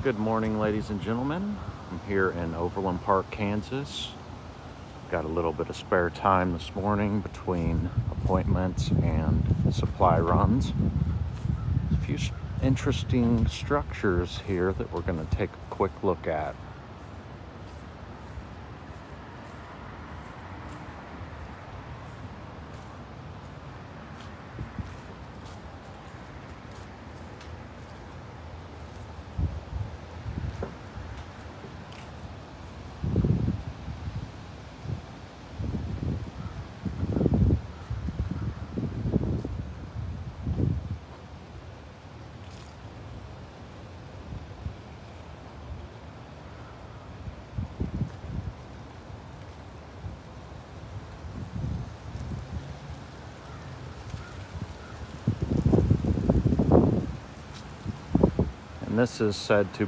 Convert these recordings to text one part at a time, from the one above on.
Good morning, ladies and gentlemen. I'm here in Overland Park, Kansas. Got a little bit of spare time this morning between appointments and supply runs. A few interesting structures here that we're going to take a quick look at. This is said to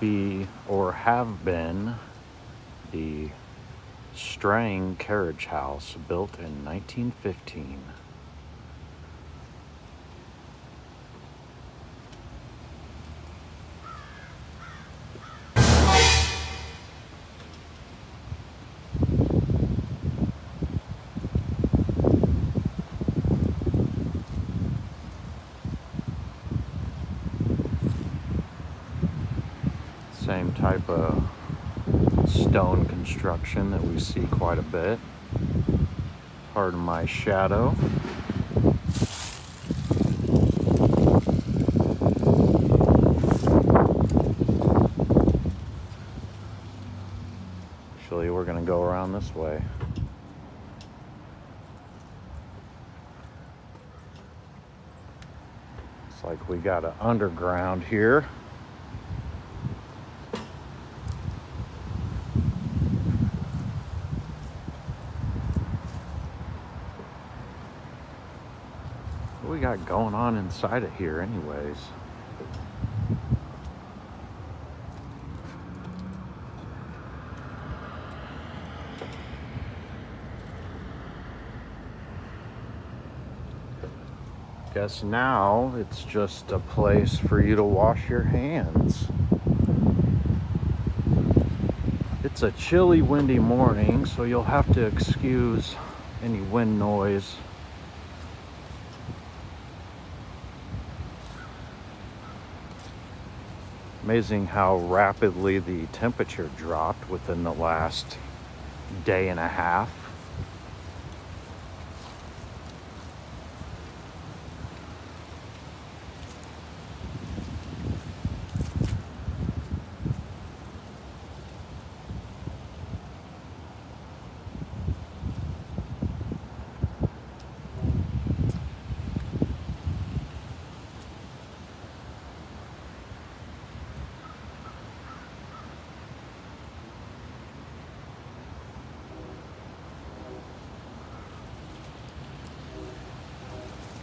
be or have been the Strang carriage house built in 1915. Same type of stone construction that we see quite a bit. Pardon my shadow. Actually, we're going to go around this way. Looks like we got an underground here. What we got going on inside of here anyways? Guess now it's just a place for you to wash your hands. It's a chilly, windy morning, so you'll have to excuse any wind noise. Amazing how rapidly the temperature dropped within the last day and a half.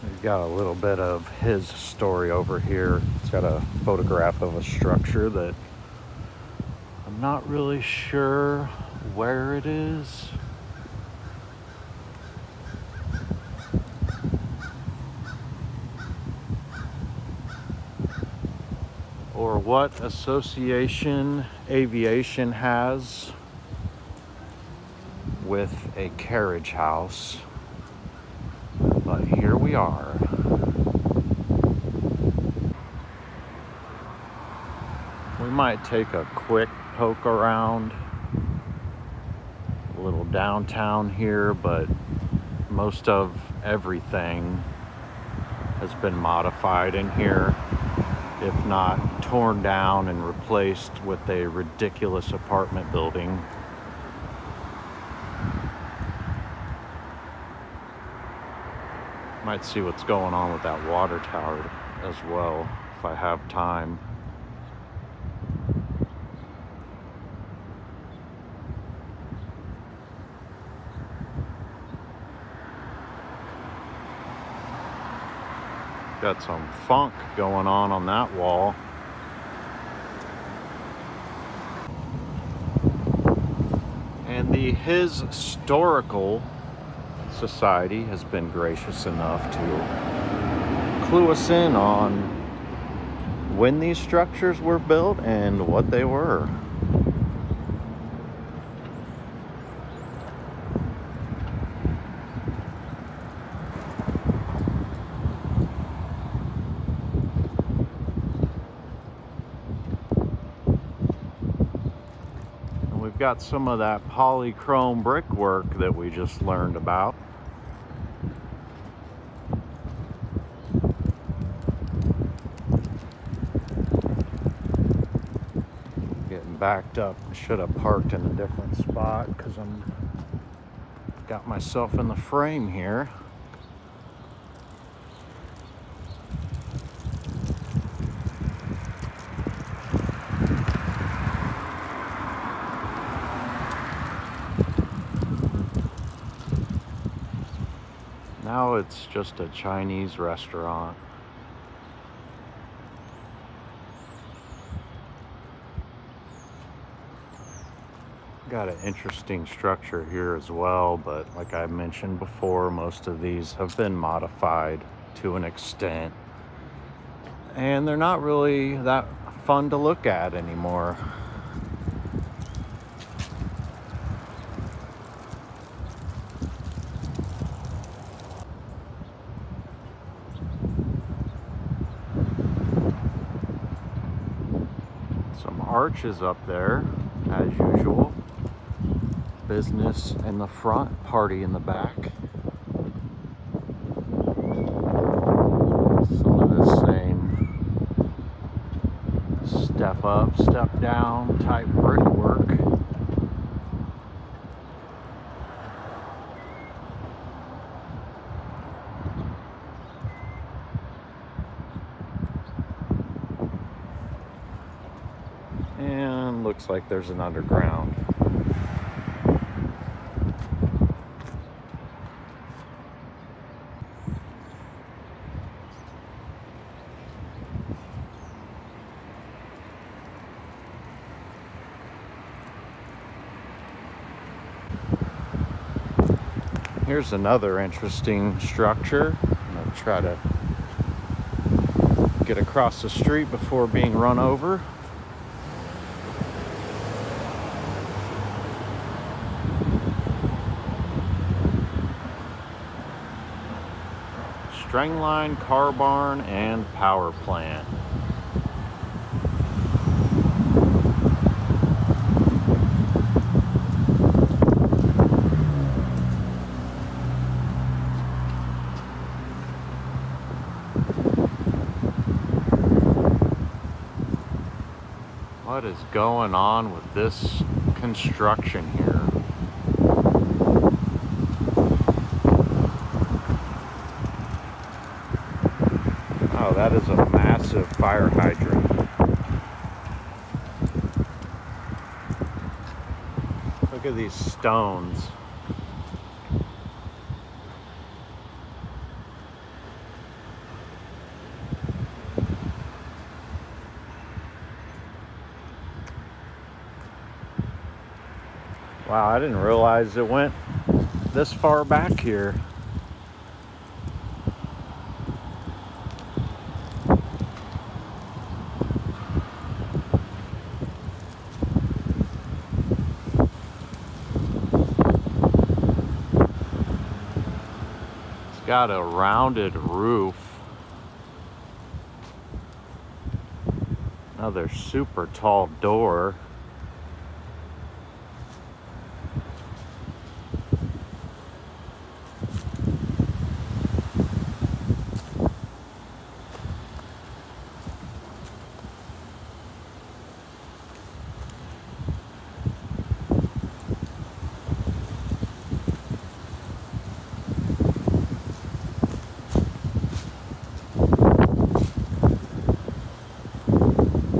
We've got a little bit of his story over here. It's got a photograph of a structure that I'm not really sure where it is. Or what association aviation has with a carriage house. But here we are. We might take a quick poke around a little downtown here, but most of everything has been modified in here, if not torn down and replaced with a ridiculous apartment building. Might see what's going on with that water tower as well, if I have time. Got some funk going on that wall. And the HisssStorical Society has been gracious enough to clue us in on when these structures were built and what they were. And we've got some of that polychrome brickwork that we just learned about. Backed up. Should have parked in a different spot because got myself in the frame here. Now it's just a Chinese restaurant. Got an interesting structure here as well, but like I mentioned before, most of these have been modified to an extent, and they're not really that fun to look at anymore. Some arches up there, as usual. Business in the front, party in the back. Some of the same step up, step down type brickwork. And looks like there's an underground. Here's another interesting structure. I'm going to try to get across the street before being run over. String line, car barn, and power plant. What is going on with this construction here? Oh, that is a massive fire hydrant. Look at these stones. Wow, I didn't realize it went this far back here. It's got a rounded roof. Another super tall door.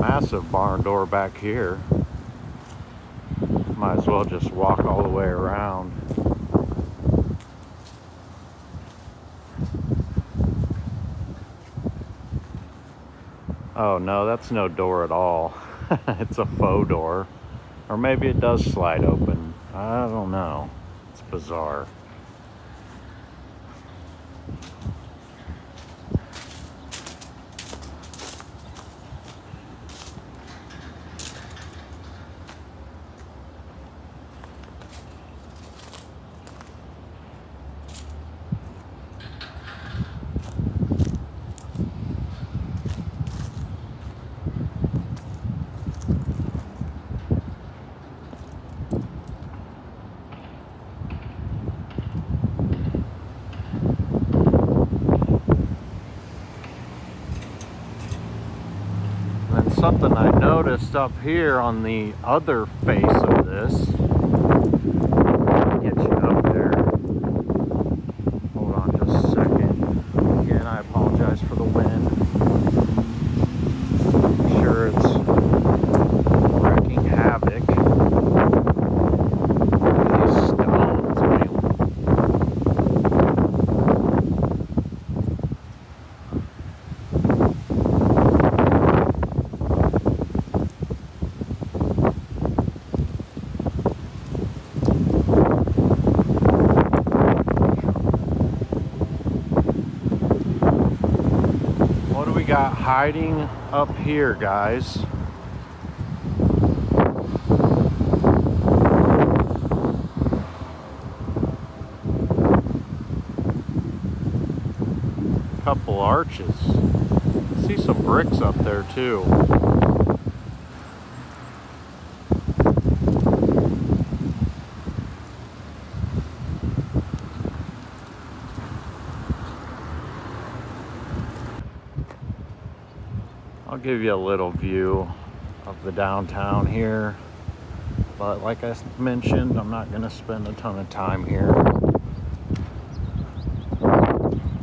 Massive barn door back here. Might as well just walk all the way around. Oh no, that's no door at all. It's a faux door. Or maybe it does slide open. I don't know. It's bizarre. And something I noticed up here on the other face of this, get you up there. Hold on just a second. Again, I apologize for the wind. I'm sure it's wreaking havoc. These stones, I mean, got hiding up here, guys. Couple arches. See some bricks up there too. I'll give you a little view of the downtown here, but like I mentioned, I'm not going to spend a ton of time here.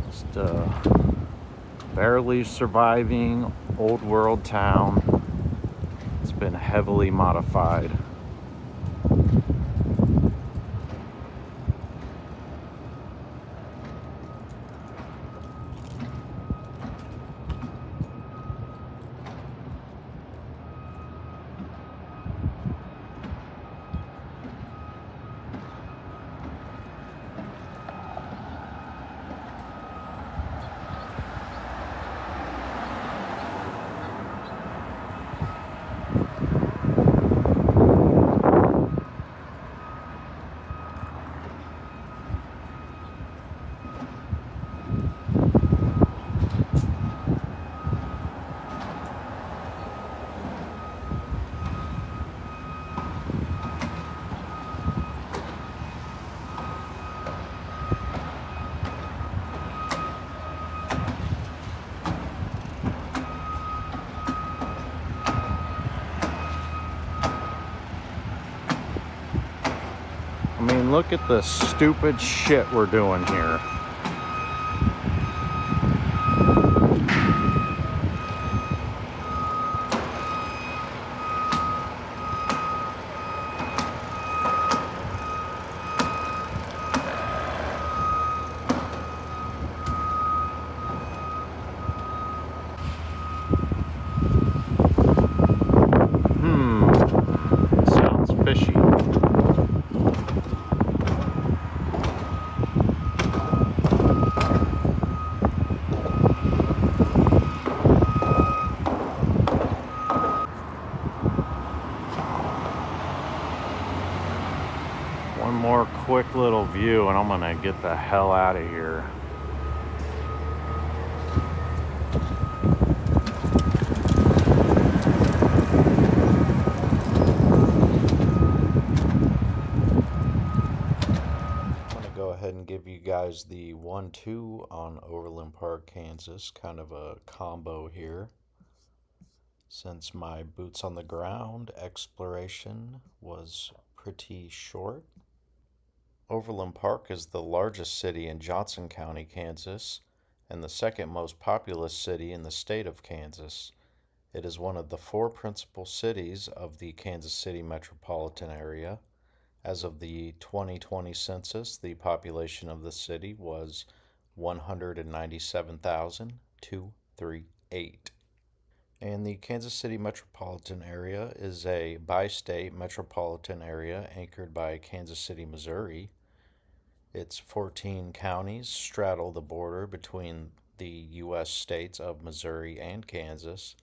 Just barely surviving old world town. It's been heavily modified. I mean, look at the stupid shit we're doing here. Sounds fishy. One more quick little view and I'm gonna get the hell out of here. I'm gonna go ahead and give you guys the 1-2 on Overland Park, Kansas. Kind of a combo here. Since my boots on the ground exploration was pretty short. Overland Park is the largest city in Johnson County, Kansas, and the second most populous city in the state of Kansas. It is one of the four principal cities of the Kansas City metropolitan area. As of the 2020 census, the population of the city was 197,238. And the Kansas City metropolitan area is a bi-state metropolitan area anchored by Kansas City, Missouri. Its 14 counties straddle the border between the U.S. states of Missouri and Kansas.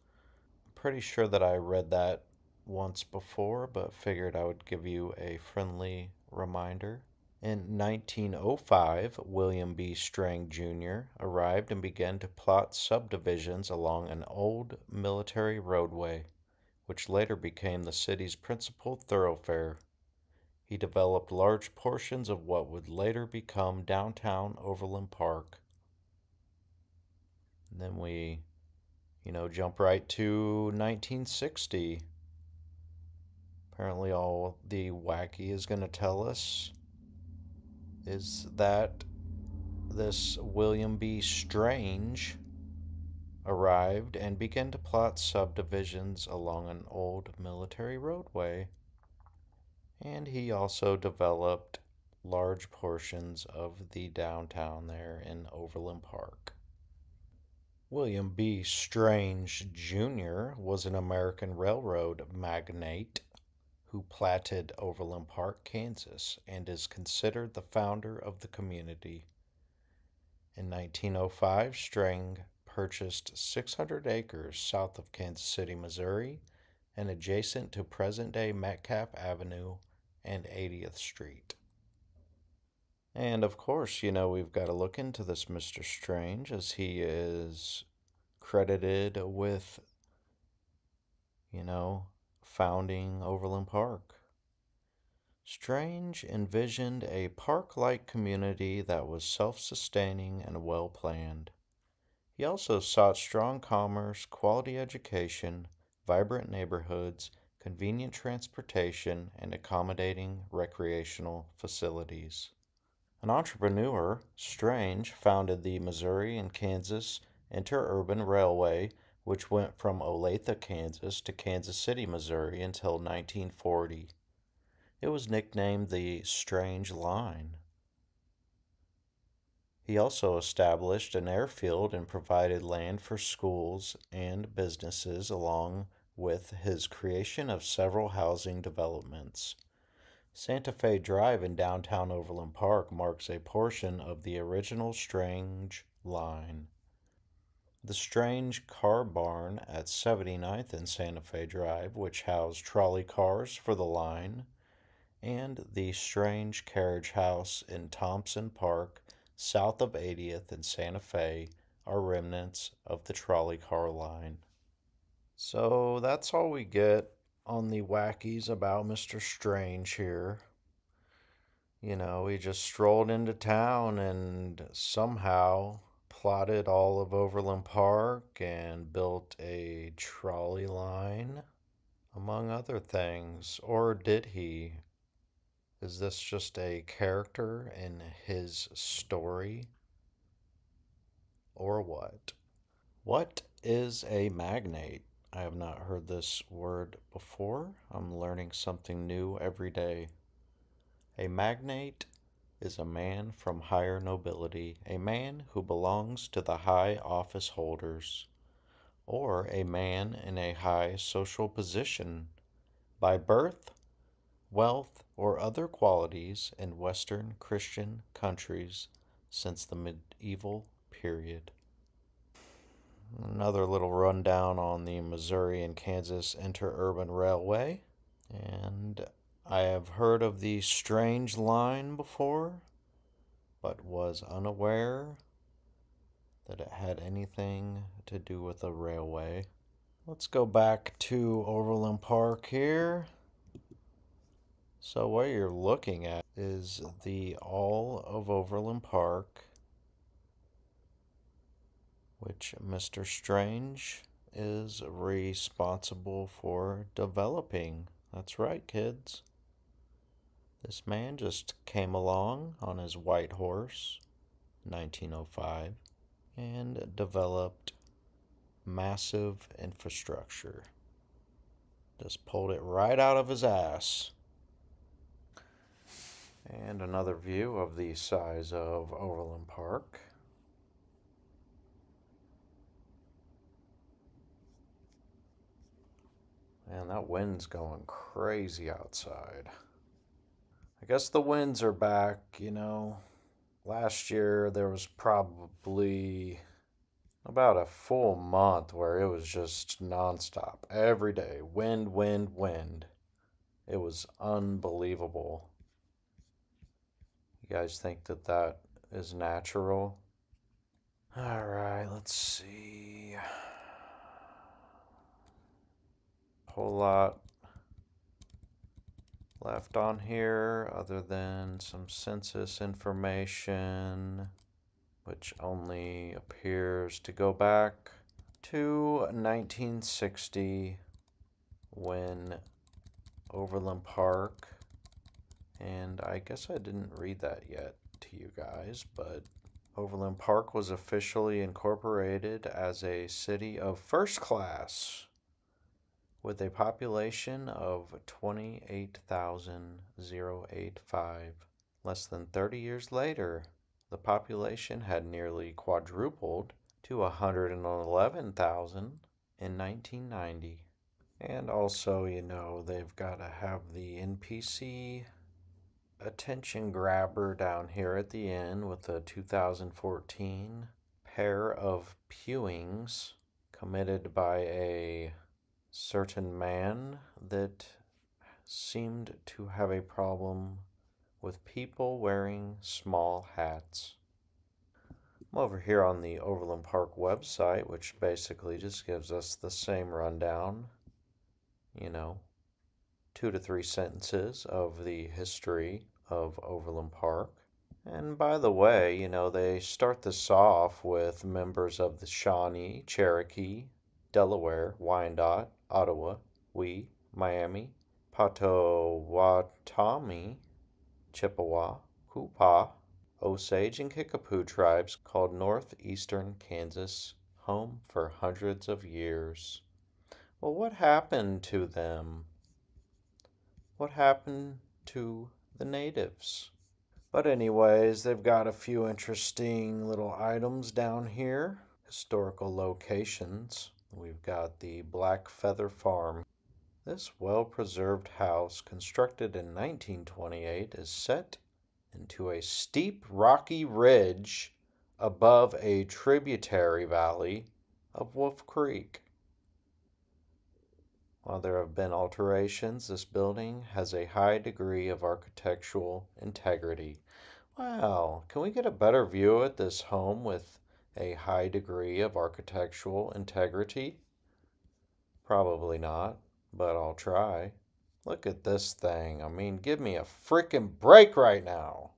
Pretty sure that I read that once before, but figured I would give you a friendly reminder. In 1905, William B. Strang Jr. arrived and began to plot subdivisions along an old military roadway, which later became the city's principal thoroughfare. He developed large portions of what would later become Downtown Overland Park. And then we, jump right to 1960. Apparently, all the Wacky is going to tell us is that this William B. Strange arrived and began to plot subdivisions along an old military roadway. And he also developed large portions of the downtown there in Overland Park. William B. Strange Jr. was an American railroad magnate who platted Overland Park, Kansas, and is considered the founder of the community. In 1905, Strang purchased 600 acres south of Kansas City, Missouri, and adjacent to present-day Metcalf Avenue and 80th Street. And of course, we've got to look into this Mr. Strange, as he is credited with, founding Overland Park. Strange envisioned a park-like community that was self-sustaining and well-planned. He also sought strong commerce, quality education, vibrant neighborhoods, convenient transportation, and accommodating recreational facilities. An entrepreneur, Strange founded the Missouri and Kansas Interurban Railway, which went from Olathe, Kansas to Kansas City, Missouri until 1940. It was nicknamed the Strange Line. He also established an airfield and provided land for schools and businesses, along with his creation of several housing developments. Santa Fe Drive in downtown Overland Park marks a portion of the original Strange Line. The Strange Car Barn at 79th and Santa Fe Drive, which housed trolley cars for the line, and the Strange Carriage House in Thompson Park, south of 80th and Santa Fe, are remnants of the trolley car line. So that's all we get on the Wackies about Mr. Strange here. He just strolled into town and somehow plotted all of Overland Park and built a trolley line, among other things. Or did he? Is this just a character in his story? Or what? What is a magnate? I have not heard this word before. I'm learning something new every day. A magnate is a man from higher nobility, a man who belongs to the high office holders, or a man in a high social position by birth, wealth, or other qualities in Western Christian countries since the medieval period. Another little rundown on the Missouri and Kansas Interurban Railway. And I have heard of the Strange Line before, but was unaware that it had anything to do with a railway. Let's go back to Overland Park here. So what you're looking at is the all of Overland Park, which Mr. Strange is responsible for developing. That's right, kids. This man just came along on his white horse, 1905, and developed Massive infrastructure. Just pulled it right out of his ass. And another view of the size of Overland Park. Man, that wind's going crazy outside. I guess the winds are back, you know. Last year there was probably about a full month where it was just nonstop. Every day. Wind, wind, wind. It was unbelievable. You guys think that that is natural? Alright, let's see. Whole lot left on here other than some census information, which only appears to go back to 1960 when Overland Park, and I guess I didn't read that yet to you guys, but Overland Park was officially incorporated as a city of first class with a population of 28,085. Less than 30 years later, the population had nearly quadrupled to 111,000 in 1990. And also, you know, they've got to have the NPC attention grabber down here at the end with the 2014 pair of pewings committed by a certain man that seemed to have a problem with people wearing small hats. I'm over here on the Overland Park website, which basically just gives us the same rundown, you know, 2 to 3 sentences of the history of Overland Park. And by the way, you know, they start this off with members of the Shawnee, Cherokee, Delaware, Wyandotte, Ottawa, Miami, Potawatomi, Chippewa, Kupa, Osage, and Kickapoo tribes called northeastern Kansas home for hundreds of years. Well, what happened to them? What happened to the natives? But anyways, they've got a few interesting little items down here. Historical locations. We've got the Black Feather Farm. This well-preserved house, constructed in 1928, is set into a steep rocky ridge above a tributary valley of Wolf Creek. While there have been alterations, this building has a high degree of architectural integrity. Wow, can we get a better view at this home with a high degree of architectural integrity? Probably not, but I'll try. Look at this thing. I mean, give me a freaking break right now.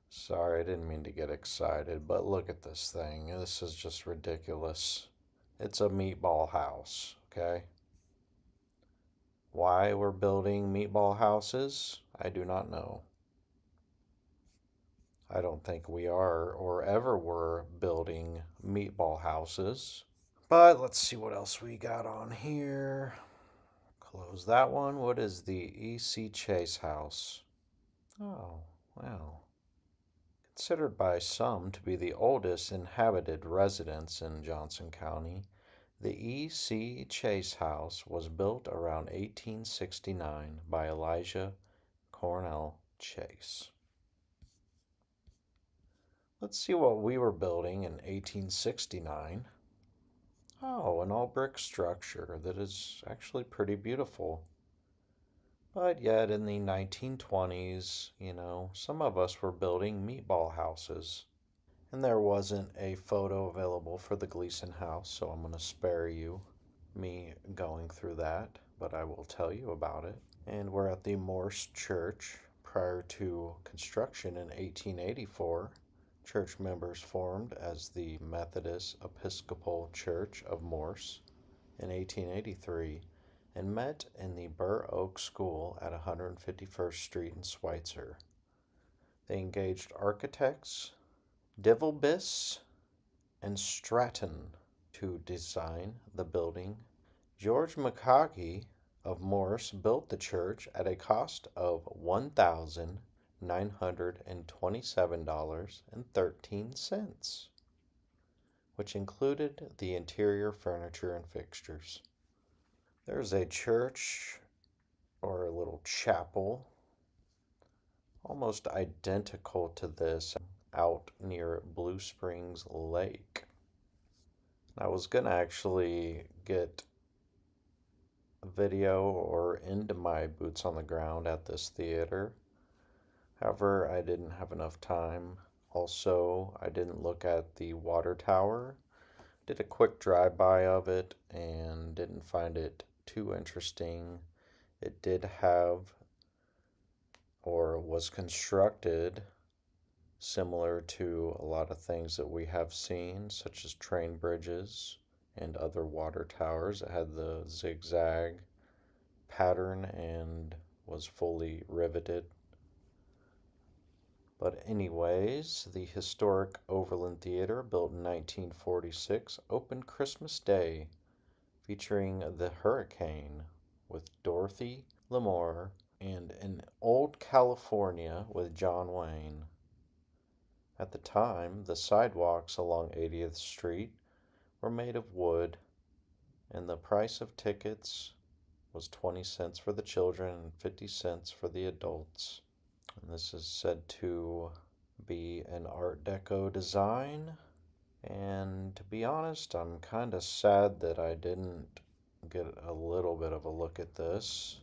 Sorry, I didn't mean to get excited, but look at this thing. This is just ridiculous. It's a meatball house, okay? Why we're building meatball houses, I do not know. I don't think we are or ever were building meatball houses. But let's see what else we got on here. Close that one. What is the E.C. Chase House? Oh, wow. Considered by some to be the oldest inhabited residence in Johnson County, the E.C. Chase House was built around 1869 by Elijah Cornell Chase. Let's see what we were building in 1869. Oh, an all-brick structure that is actually pretty beautiful. But yet in the 1920s, you know, some of us were building meatball houses. And there wasn't a photo available for the Gleason house, so I'm going to spare you me going through that, but I will tell you about it. And we're at the Morse Church. Prior to construction in 1884, church members formed as the Methodist Episcopal Church of Morse in 1883 and met in the Burr Oak School at 151st Street in Schweitzer. They engaged architects, Divilbiss, and Stratton to design the building. George McCaughey of Morse built the church at a cost of $1,927.13, which included the interior furniture and fixtures. There's a church or a little chapel almost identical to this out near Blue Springs Lake. I was gonna actually get a video or into my boots on the ground at this theater. However, I didn't have enough time. Also, I didn't look at the water tower. Did a quick drive-by of it and didn't find it too interesting. It did have or was constructed similar to a lot of things that we have seen, such as train bridges and other water towers. It had the zigzag pattern and was fully riveted. But anyways, the historic Overland Theater, built in 1946, opened Christmas Day, featuring The Hurricane with Dorothy Lamour and An Old California with John Wayne. At the time, the sidewalks along 80th Street were made of wood, and the price of tickets was 20 cents for the children and 50 cents for the adults. And this is said to be an Art Deco design. And to be honest, I'm kind of sad that I didn't get a little bit of a look at this.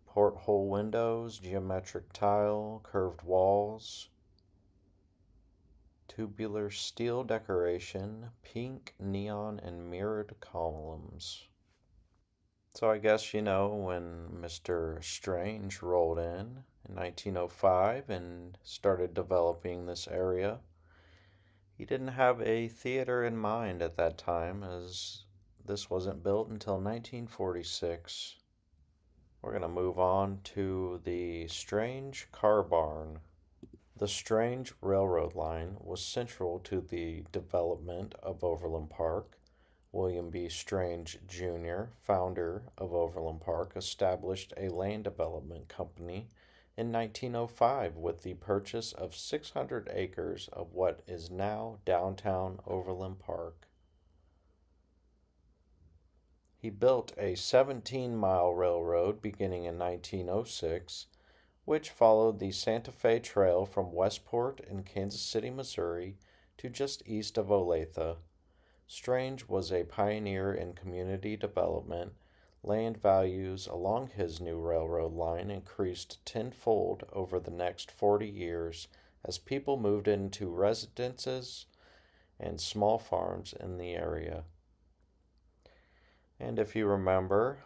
Porthole windows, geometric tile, curved walls, tubular steel decoration, pink neon, and mirrored columns. So I guess, when Mr. Strange rolled in 1905 and started developing this area, he didn't have a theater in mind at that time, as this wasn't built until 1946. We're going to move on to the Strange Car Barn. The Strange Railroad line was central to the development of Overland Park. William B. Strange, Jr., founder of Overland Park, established a land development company in 1905 with the purchase of 600 acres of what is now Downtown Overland Park. He built a 17-mile railroad beginning in 1906, which followed the Santa Fe Trail from Westport in Kansas City, Missouri, to just east of Olathe. Strange was a pioneer in community development. Land values along his new railroad line increased tenfold over the next 40 years as people moved into residences and small farms in the area. And if you remember,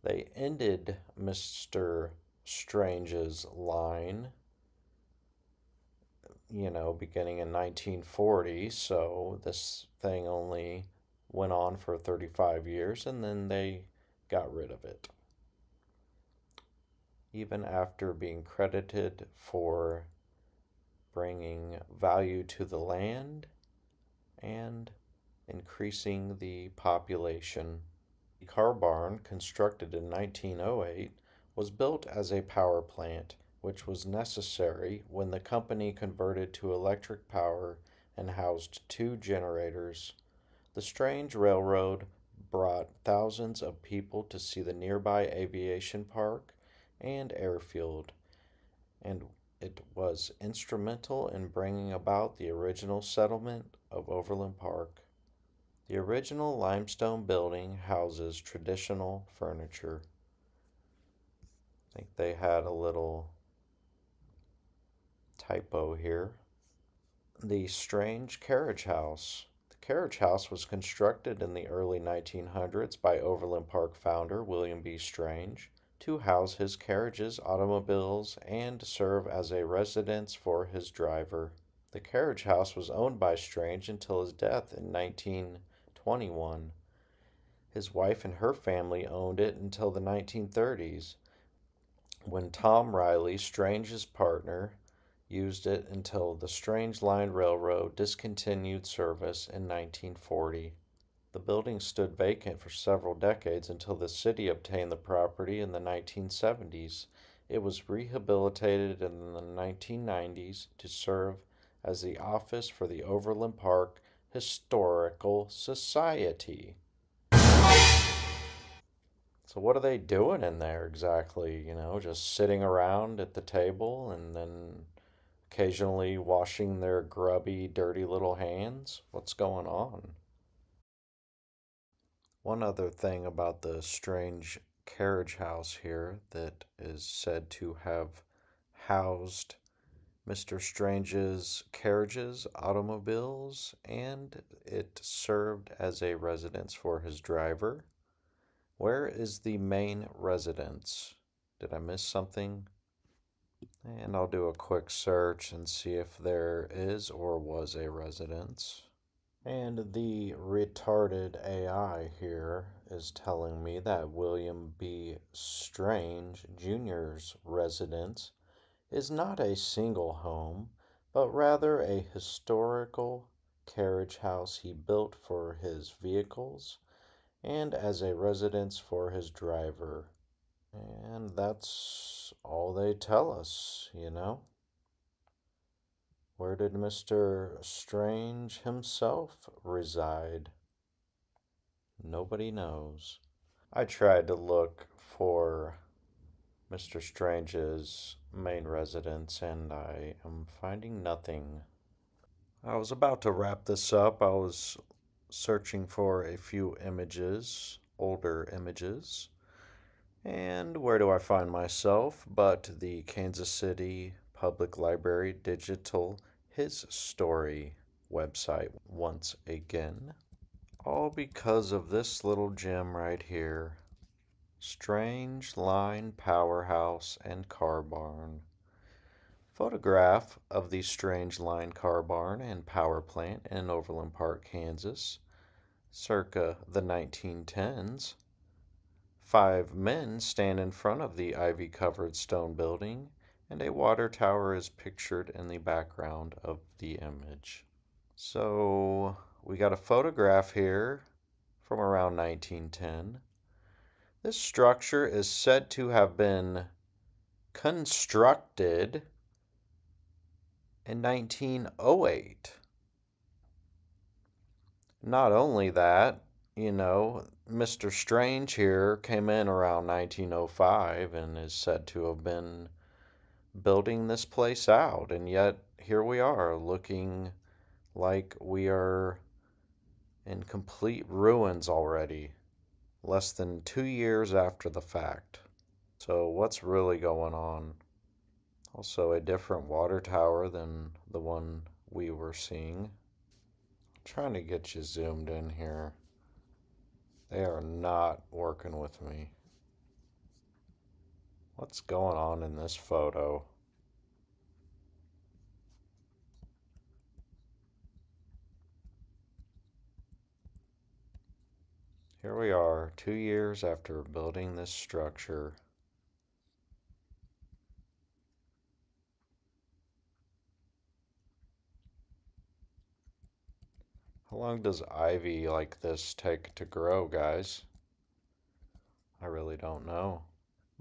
they ended Mr. Strange's line, beginning in 1940, so this thing only went on for 35 years and then they got rid of it. Even after being credited for bringing value to the land and increasing the population. The car barn, constructed in 1908, was built as a power plant, which was necessary when the company converted to electric power and housed 2 generators. The Strange Railroad brought thousands of people to see the nearby aviation park and airfield, and it was instrumental in bringing about the original settlement of Overland Park. The original limestone building houses traditional furniture. I think they had a little typo here. The Strange Carriage House. The carriage house was constructed in the early 1900s by Overland Park founder William B. Strange to house his carriages, automobiles, and serve as a residence for his driver. The carriage house was owned by Strange until his death in 1921. His wife and her family owned it until the 1930s, when Tom Riley, Strange's partner, used it until the Strange Line Railroad discontinued service in 1940. The building stood vacant for several decades until the city obtained the property in the 1970s. It was rehabilitated in the 1990s to serve as the office for the Overland Park Historical Society. So, what are they doing in there exactly? Just sitting around at the table and then occasionally washing their grubby, dirty little hands? What's going on? One other thing about the strange carriage house here that is said to have housed Mr. Strange's carriages, automobiles, and it served as a residence for his driver. Where is the main residence? Did I miss something? And I'll do a quick search and see if there is or was a residence. And the retarded AI here is telling me that William B. Strange Jr.'s residence is not a single home, but rather a historical carriage house he built for his vehicles and as a residence for his driver. And that's all they tell us. Where did Mr. Strange himself reside? Nobody knows. I tried to look for Mr. Strange's main residence and I am finding nothing. I was about to wrap this up. I was searching for a few images, older images. And where do I find myself but the Kansas City Public Library Digital HisssStory website once again. All because of this little gem right here. Strange Line Powerhouse and Car Barn. Photograph of the Strange Line Car Barn and Power Plant in Overland Park, Kansas, circa the 1910s. 5 men stand in front of the ivy-covered stone building, and a water tower is pictured in the background of the image. So, we got a photograph here from around 1910. This structure is said to have been constructed in 1908. Not only that, Mr. Strange here came in around 1905 and is said to have been building this place out. And yet, here we are looking like we are in complete ruins already, less than 2 years after the fact. So, what's really going on? Also, a different water tower than the one we were seeing. I'm trying to get you zoomed in here. They are not working with me. What's going on in this photo? Here we are, 2 years after building this structure. How long does ivy like this take to grow, guys? I really don't know.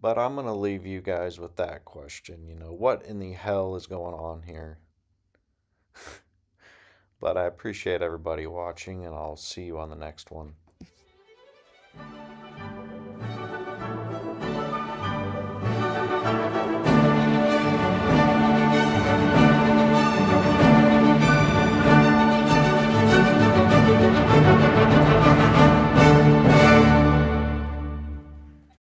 But I'm going to leave you guys with that question. What in the hell is going on here? But I appreciate everybody watching, and I'll see you on the next one.